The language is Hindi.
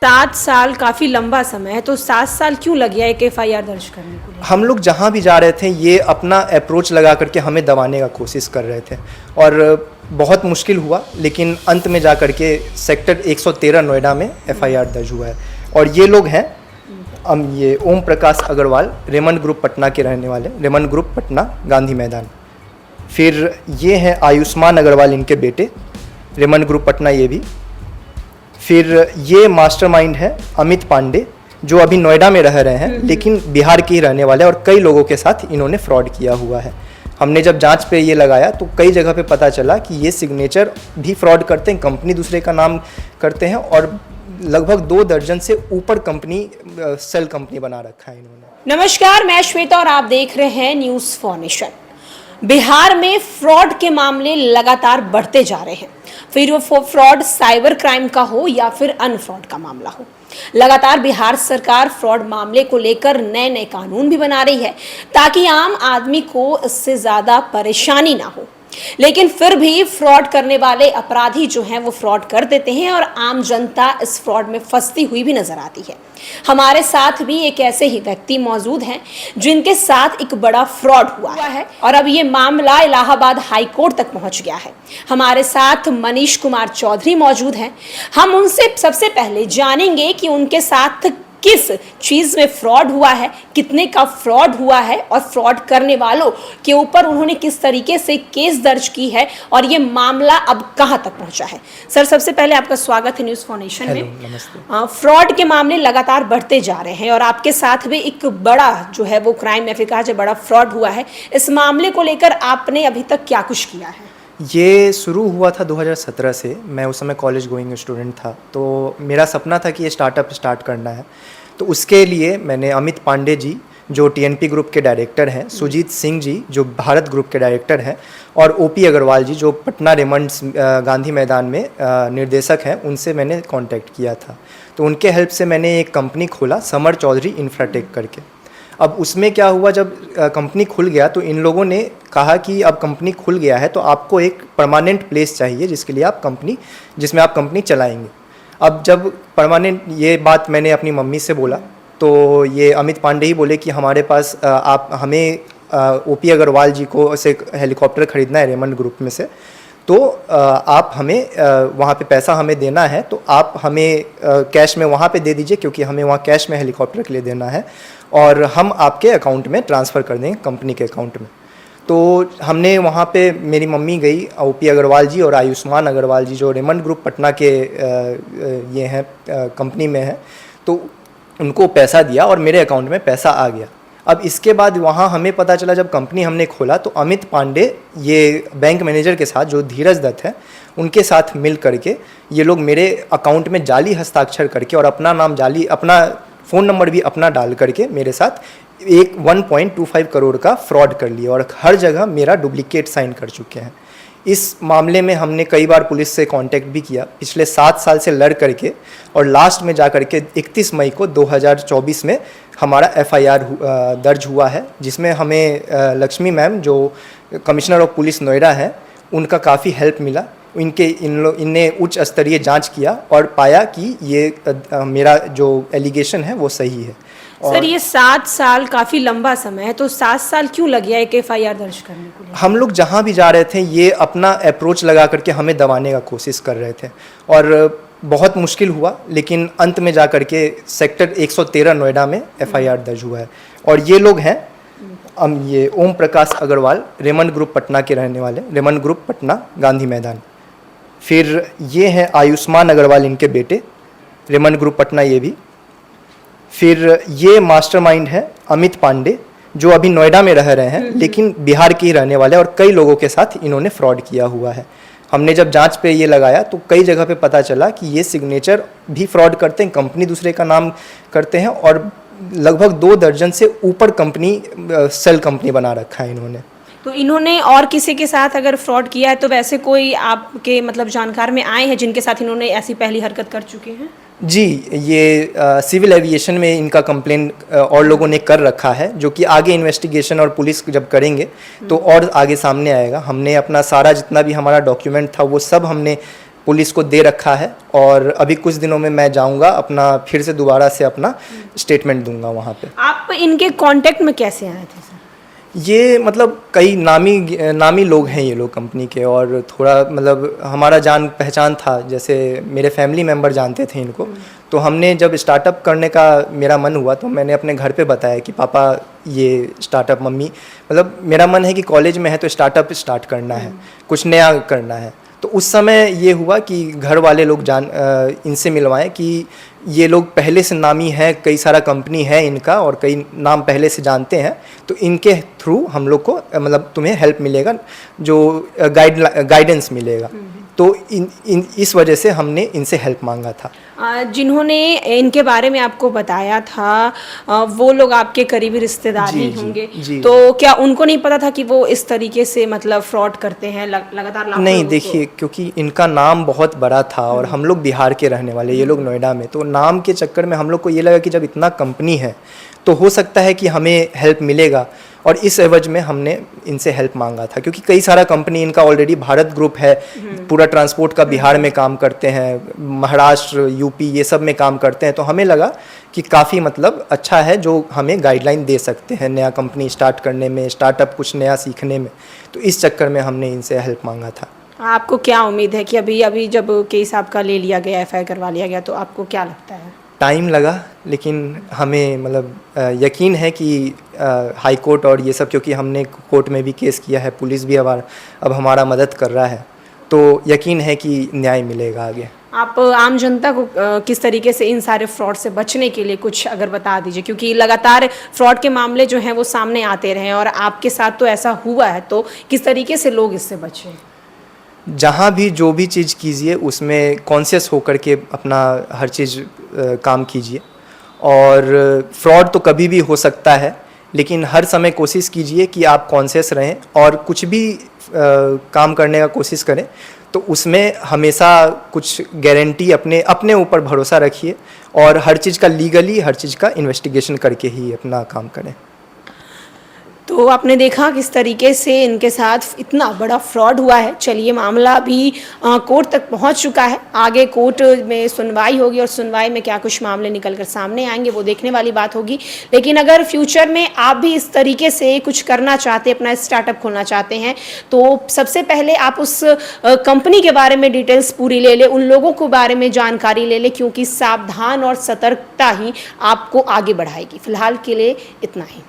7 साल काफ़ी लंबा समय है, तो 7 साल क्यों लग गया एक एफआईआर दर्ज करने को? हम लोग जहाँ भी जा रहे थे ये अपना अप्रोच लगा करके हमें दबाने का कोशिश कर रहे थे और बहुत मुश्किल हुआ, लेकिन अंत में जा करके सेक्टर 113 नोएडा में एफआईआर दर्ज हुआ है। और ये लोग हैं ये ओम प्रकाश अग्रवाल, रेमंड ग्रुप पटना के रहने वाले, रेमंड ग्रुप पटना गांधी मैदान। फिर ये हैं आयुष्मान अग्रवाल, इनके बेटे, रेमंड ग्रुप पटना ये भी। फिर ये मास्टरमाइंड है अमित पांडे, जो अभी नोएडा में रह रहे हैं लेकिन बिहार के ही रहने वाले, और कई लोगों के साथ इन्होंने फ्रॉड किया हुआ है। हमने जब जांच पे ये लगाया तो कई जगह पे पता चला कि ये सिग्नेचर भी फ्रॉड करते हैं, कंपनी दूसरे का नाम करते हैं, और लगभग 2 दर्जन से ऊपर कंपनी सेल कंपनी बना रखा है इन्होंने। नमस्कार, मैं श्वेता और आप देख रहे हैं न्यूज़ फॉर नेशन। बिहार में फ्रॉड के मामले लगातार बढ़ते जा रहे हैं, फिर वो फ्रॉड साइबर क्राइम का हो या फिर अन फ्रॉड का मामला हो। लगातार बिहार सरकार फ्रॉड मामले को लेकर नए नए कानून भी बना रही है ताकि आम आदमी को इससे ज़्यादा परेशानी ना हो। लेकिन फिर भी फ्रॉड करने वाले अपराधी जो हैं वो फ्रॉड कर देते हैं और आम जनता इस फ्रॉड में फंसती हुई भी नजर आती है। हमारे साथ भी एक ऐसे ही व्यक्ति मौजूद हैं जिनके साथ एक बड़ा फ्रॉड हुआ है और अब ये मामला इलाहाबाद हाई कोर्ट तक पहुंच गया है। हमारे साथ मनीष कुमार चौधरी मौजूद हैं। हम उनसे सबसे पहले जानेंगे कि उनके साथ किस चीज में फ्रॉड हुआ है, कितने का फ्रॉड हुआ है और फ्रॉड करने वालों के ऊपर उन्होंने किस तरीके से केस दर्ज की है और ये मामला अब कहां तक पहुंचा है। सर, सबसे पहले आपका स्वागत है न्यूज़ फॉर नेशन में। नमस्ते। फ्रॉड के मामले लगातार बढ़ते जा रहे हैं और आपके साथ भी एक बड़ा जो है वो क्राइम या फिर कहा जाए बड़ा फ्रॉड हुआ है। इस मामले को लेकर आपने अभी तक क्या कुछ किया है? ये शुरू हुआ था 2017 से। मैं उस समय कॉलेज गोइंग स्टूडेंट था, तो मेरा सपना था कि ये स्टार्टअप स्टार्ट करना है। तो उसके लिए मैंने अमित पांडे जी जो टीएनपी ग्रुप के डायरेक्टर हैं, सुजीत सिंह जी जो भारत ग्रुप के डायरेक्टर हैं, और ओपी अग्रवाल जी जो पटना रेमंड गांधी मैदान में निर्देशक हैं, उनसे मैंने कांटेक्ट किया था। तो उनके हेल्प से मैंने एक कंपनी खोला, समर चौधरी इंफ्राटेक करके। अब उसमें क्या हुआ, जब कंपनी खुल गया तो इन लोगों ने कहा कि अब कंपनी खुल गया है तो आपको एक परमानेंट प्लेस चाहिए जिसमें आप कंपनी चलाएंगे। अब जब परमानेंट, ये बात मैंने अपनी मम्मी से बोला तो ये अमित पांडे ही बोले कि हमारे पास हमें ओपी अग्रवाल जी को से हेलीकॉप्टर खरीदना है रेमंड ग्रुप में से, तो आप हमें वहाँ पे पैसा हमें देना है, तो आप हमें कैश में वहाँ पे दे दीजिए क्योंकि हमें वहाँ कैश में हेलीकॉप्टर के लिए देना है और हम आपके अकाउंट में ट्रांसफ़र कर देंगे, कंपनी के अकाउंट में। तो हमने वहाँ पे, मेरी मम्मी गई, ओपी अग्रवाल जी और आयुष्मान अग्रवाल जी जो रेमंड ग्रुप पटना के ये हैं कंपनी में है, तो उनको पैसा दिया और मेरे अकाउंट में पैसा आ गया। अब इसके बाद वहाँ हमें पता चला, जब कंपनी हमने खोला तो अमित पांडे ये बैंक मैनेजर के साथ जो धीरज दत्त है उनके साथ मिल करके ये लोग मेरे अकाउंट में जाली हस्ताक्षर करके और अपना नाम जाली, अपना फ़ोन नंबर भी अपना डाल करके मेरे साथ 1.25 करोड़ का फ्रॉड कर लिया और हर जगह मेरा डुप्लीकेट साइन कर चुके हैं। इस मामले में हमने कई बार पुलिस से कांटेक्ट भी किया पिछले 7 साल से लड़ करके, और लास्ट में जा करके 31 मई को 2024 में हमारा एफआईआर दर्ज हुआ है, जिसमें हमें लक्ष्मी मैम जो कमिश्नर ऑफ पुलिस नोएडा हैं उनका काफ़ी हेल्प मिला। इनने उच्च स्तरीय जांच किया और पाया कि ये मेरा जो एलिगेशन है वो सही है। सर, ये 7 साल काफ़ी लंबा समय है, तो 7 साल क्यों लग गया एक एफआईआर दर्ज करने को? हम लोग जहाँ भी जा रहे थे ये अपना अप्रोच लगा करके हमें दबाने का कोशिश कर रहे थे और बहुत मुश्किल हुआ, लेकिन अंत में जा करके सेक्टर 113 नोएडा में एफआईआर दर्ज हुआ है। और ये लोग हैं ये ओम प्रकाश अग्रवाल, रेमंड ग्रुप पटना के रहने वाले, रेमंड ग्रुप पटना गांधी मैदान। फिर ये हैं आयुष्मान अग्रवाल, इनके बेटे, रेमंड ग्रुप पटना ये भी। फिर ये मास्टरमाइंड है अमित पांडे जो अभी नोएडा में रह रहे हैं लेकिन बिहार के ही रहने वाले, और कई लोगों के साथ इन्होंने फ्रॉड किया हुआ है। हमने जब जांच पे ये लगाया तो कई जगह पे पता चला कि ये सिग्नेचर भी फ्रॉड करते हैं, कंपनी दूसरे का नाम करते हैं, और लगभग 2 दर्जन से ऊपर कंपनी सेल कंपनी बना रखा है इन्होंने। तो इन्होंने और किसी के साथ अगर फ्रॉड किया है तो वैसे कोई आपके मतलब जानकार में आए हैं जिनके साथ इन्होंने ऐसी पहली हरकत कर चुके हैं? जी, ये सिविल एविएशन में इनका कंप्लेन और लोगों ने कर रखा है, जो कि आगे इन्वेस्टिगेशन और पुलिस जब करेंगे तो और आगे सामने आएगा। हमने अपना सारा जितना भी हमारा डॉक्यूमेंट था वो सब हमने पुलिस को दे रखा है और अभी कुछ दिनों में मैं जाऊंगा अपना फिर से दोबारा से अपना स्टेटमेंट दूंगा वहाँ पे। आप इनके कांटेक्ट में कैसे आए थे सर? ये मतलब कई नामी लोग हैं ये लोग कंपनी के, और थोड़ा मतलब हमारा जान पहचान था, जैसे मेरे फैमिली मेम्बर जानते थे इनको। तो हमने जब स्टार्टअप करने का मेरा मन हुआ तो मैंने अपने घर पे बताया कि पापा ये स्टार्टअप, मम्मी मतलब मेरा मन है कि कॉलेज में है तो स्टार्टअप स्टार्ट करना है, कुछ नया करना है। तो उस समय ये हुआ कि घर वाले लोग इनसे मिलवाएं कि ये लोग पहले से नामी है, कई सारा कंपनी है इनका और कई नाम पहले से जानते हैं, तो इनके थ्रू हम लोग को मतलब तुम्हें हेल्प मिलेगा, जो गाइडेंस मिलेगा। तो इस वजह से हमने इनसे हेल्प मांगा था। जिन्होंने इनके बारे में आपको बताया था वो लोग आपके करीबी रिश्तेदार जी, ही जी, होंगे, जी। तो क्या उनको नहीं पता था कि वो इस तरीके से मतलब फ्रॉड करते हैं लगातार लाखों नहीं, लोगों को? देखिए, क्योंकि इनका नाम बहुत बड़ा था और हम लोग बिहार के रहने वाले, ये लोग नोएडा में, तो नाम के चक्कर में हम लोग को ये लगा कि जब इतना कंपनी है तो हो सकता है कि हमें हेल्प मिलेगा, और इस एवज में हमने इनसे हेल्प मांगा था। क्योंकि कई सारा कंपनी इनका ऑलरेडी भारत ग्रुप है, पूरा ट्रांसपोर्ट का बिहार में काम करते हैं, महाराष्ट्र, यूपी ये सब में काम करते हैं। तो हमें लगा कि काफ़ी मतलब अच्छा है, जो हमें गाइडलाइन दे सकते हैं नया कंपनी स्टार्ट करने में, स्टार्टअप कुछ नया सीखने में। तो इस चक्कर में हमने इनसे हेल्प मांगा था। आपको क्या उम्मीद है कि अभी जब केस आपका ले लिया गया, एफआईआर करवा लिया गया, तो आपको क्या लगता है? टाइम लगा, लेकिन हमें मतलब यकीन है कि हाई कोर्ट और ये सब, क्योंकि हमने कोर्ट में भी केस किया है, पुलिस भी अब हमारा मदद कर रहा है, तो यकीन है कि न्याय मिलेगा आगे। आप आम जनता को किस तरीके से इन सारे फ्रॉड से बचने के लिए कुछ अगर बता दीजिए, क्योंकि लगातार फ्रॉड के मामले जो हैं वो सामने आते रहे और आपके साथ तो ऐसा हुआ है, तो किस तरीके से लोग इससे बचें? जहाँ भी जो भी चीज़ कीजिए उसमें कॉन्शियस होकर के अपना हर चीज़ काम कीजिए। और फ्रॉड तो कभी भी हो सकता है, लेकिन हर समय कोशिश कीजिए कि आप कॉन्शियस रहें, और कुछ भी काम करने का कोशिश करें तो उसमें हमेशा कुछ गारंटी अपने ऊपर भरोसा रखिए, और हर चीज़ का लीगली हर चीज़ का इन्वेस्टिगेशन करके ही अपना काम करें। तो आपने देखा किस तरीके से इनके साथ इतना बड़ा फ्रॉड हुआ है। चलिए, मामला भी कोर्ट तक पहुंच चुका है, आगे कोर्ट में सुनवाई होगी और सुनवाई में क्या कुछ मामले निकल कर सामने आएंगे वो देखने वाली बात होगी। लेकिन अगर फ्यूचर में आप भी इस तरीके से कुछ करना चाहते हैं, अपना स्टार्टअप खोलना चाहते हैं, तो सबसे पहले आप उस कंपनी के बारे में डिटेल्स पूरी ले लें, उन लोगों के बारे में जानकारी ले लें, क्योंकि सावधान और सतर्कता ही आपको आगे बढ़ाएगी। फिलहाल के लिए इतना ही।